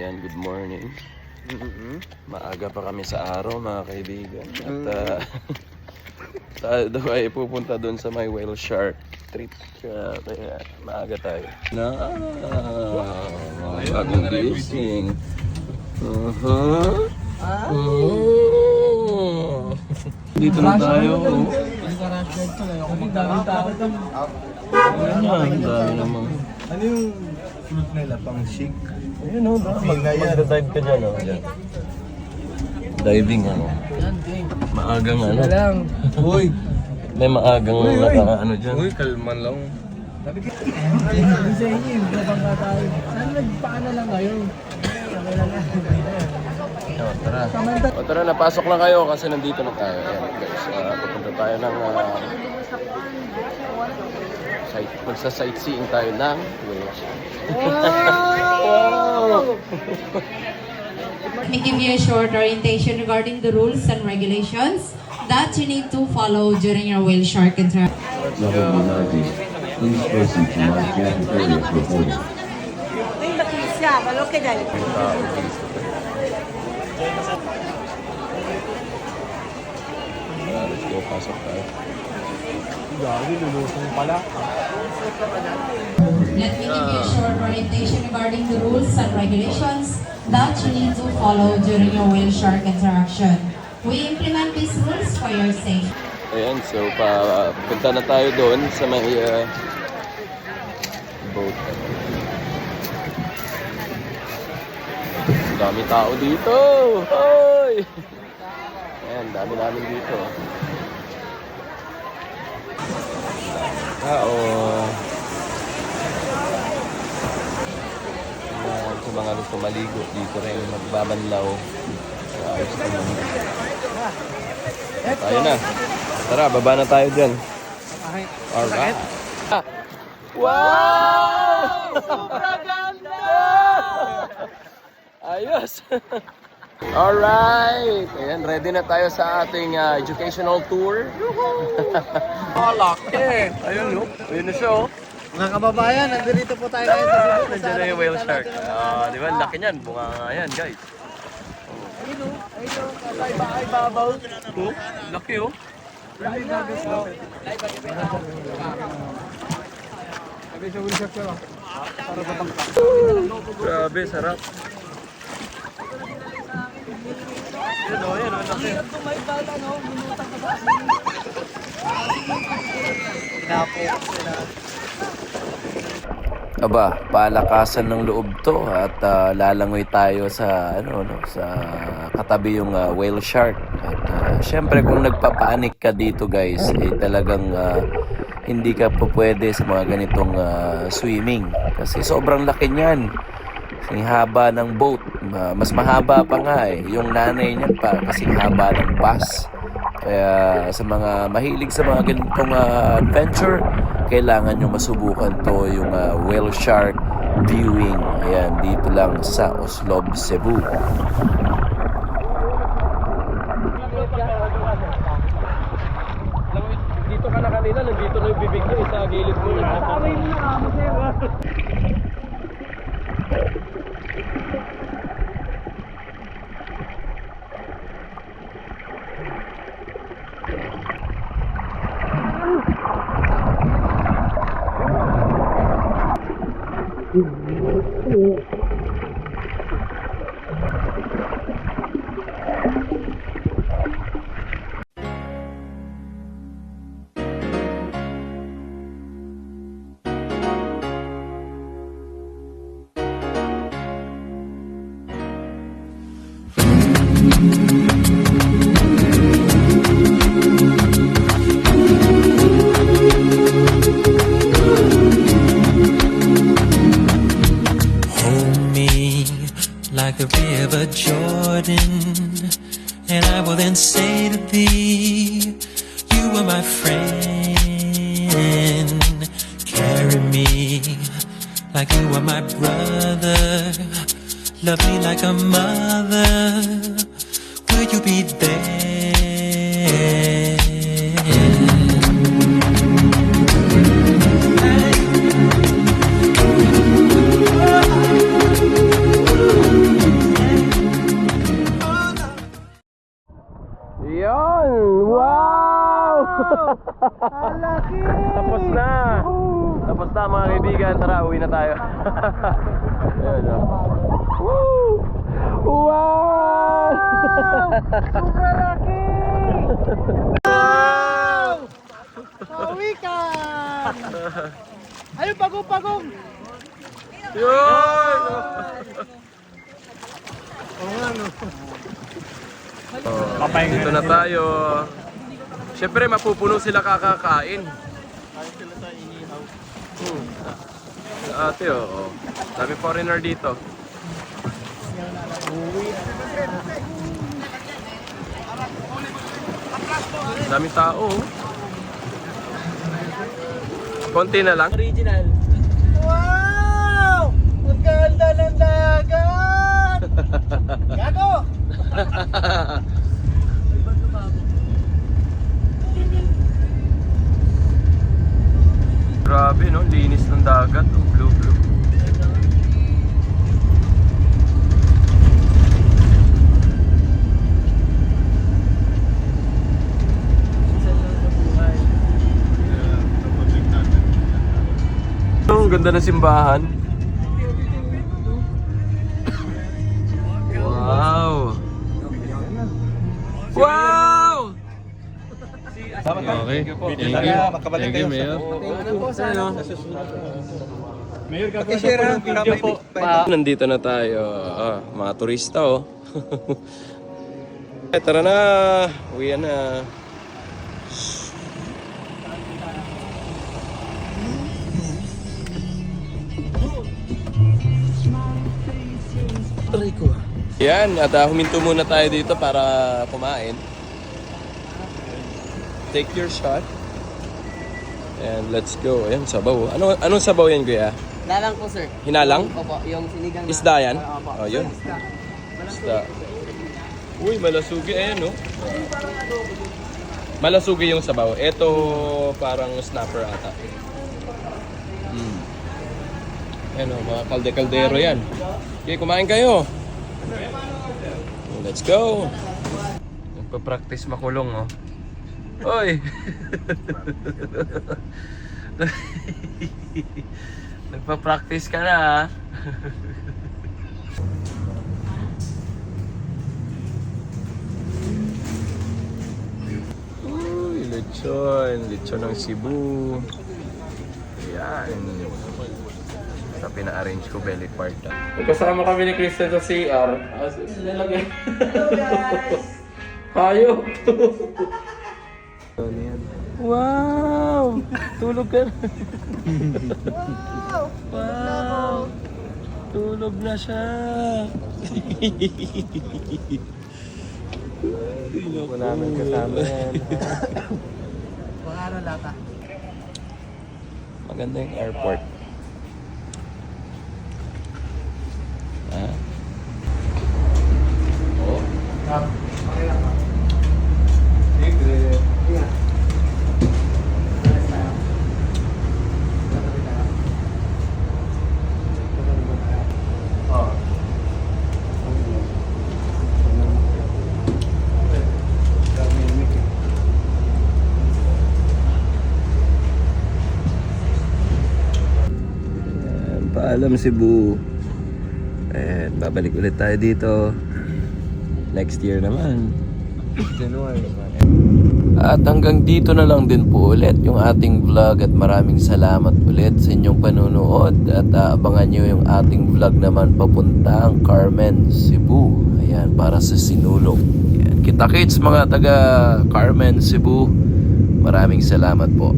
Ayan, good morning. Maaga pa kami sa araw, mga kaibigan. At tayo daw ay pupunta doon sa may whale shark trip. Kaya maaga tayo. Bagong gising. Dito na tayo. Ano yung fruit nila pang shake? Ayun o, magda-dive ka dyan o. Diving ano. Maagang ano. Uy! May maagang naka-ano dyan. Uy, kalman lang. Sabi sa inyo, grabang ka tayo. Saan nagpaana lang kayo? Okay lang yan. Tara. O tara, napasok na kayo kasi nandito na tayo. Ayan guys, pupunta tayo ng magsa-sightseeing tayo ng whale shark. Wow! Let me give you a short orientation regarding the rules and regulations that you need to follow during your whale shark interaction. Please proceed to life jacket area for boarding. Let's go, pasok tayo. Let me give you a short orientation regarding the rules and regulations that you need to follow during your whale shark interaction. We implement these rules for your safety. Ayan, so punta na tayo doon sa may boat. Dami tao dito! Hoy! Ayan, dami namin dito. Tao. Ayan, sa mga gusto maligo dito rin, magbabanlaw. Ayos naman. Tayo na. Tara, baba na tayo dyan. Alright. Wow! Sobrang ganda! Ayos! Alright! Ayan, ready na tayo sa ating educational tour. Laki! Ayun, no? Ayun na siya, oh. Mga kababayan, nandito po tayo ngayon sa Cebu. Nandiyan na yung whale shark. Di ba? Laki niyan. Bunga nga yan, guys. Ayun o, ay babaw. Oh, laki, oh. Grabe, sarap. Yan o, laki. Aba, palakasan ng loob to at lalangoy tayo sa sa katabi yung whale shark. At syempre kung nagpapanik ka dito guys, talagang hindi ka po pwede sa mga ganitong swimming kasi sobrang laki niyan. Ang haba ng boat, mas mahaba pa nga yung nanay niyan pa kasi haba ng bus. Kaya sa mga mahilig sa mga ganitong adventure, kailangan nyo masubukan to yung whale shark viewing. Ayan, dito lang sa Oslob, Cebu. Dito ka na kanina, nandito na yung bibig ko sa gilid mo. Like the river Jordan, and I will then say to thee, you are my friend. Carry me like you are my brother. Love me like a mother. Will you be there? Tapos na. Tapos na mga kaibigan. Tara, uwi na tayo. Ayan, oh. Woo! Wow! Sobrang laki! Wow! Pauwi ka! Ayun, pagong-pagong! Yun! Dito na tayo. Siyempre, mapupuno sila kakakain. Ate, oh. Dami foreigner dito. Dami tao. Konti na lang. Original. Wow! Ang ganda ng dagat! Gago! Grabe, no? Linis ng dagat. Oh. Blue. Ang ganda ng simbahan. Wow! Wow! Okay. Thank you, Mayor. Nandito na tayo. Mga turista, oh. Tara na. Uwi na. Yan, at huminto muna tayo dito para kumain. Take your shot. And let's go. Ayan, sabaw. Anong sabaw yan, kuya? Lalang po, sir. Hinalang? Opo, yung sinigang na... Isda yan? Opo. Oh, yun. Isda. Uy, malasugi. Ayan, no? Malasugi yung sabaw. Ito, parang snapper ata. Ayan, oh, mga kalde-kaldero yan. Okay, kumain kayo. Let's go. Nagpa-practice makulong, oh. Oy. Nagpa-practice ka na, ha? Uy, lechon. Lechon ng Cebu. Ayan. Sa pina-arrange ko belly part. Kasama kami ni Kristen sa CR. Lalagay. Hayop. Wow! Tulog ka na. Wow! Tulog na siya. Hindi ko namin kasama yan. Pangaro lata. Maganda yung airport. Ha? Oh? Paalam Cebu. And babalik ulit tayo dito next year naman. January. At hanggang dito na lang din po ulit yung ating vlog at maraming salamat ulit sa inyong panunood at abangan nyo yung ating vlog naman papuntang Carmen, Cebu. Ayan, para sa Sinulog. Ayan, kita-kits mga taga Carmen, Cebu. Maraming salamat po.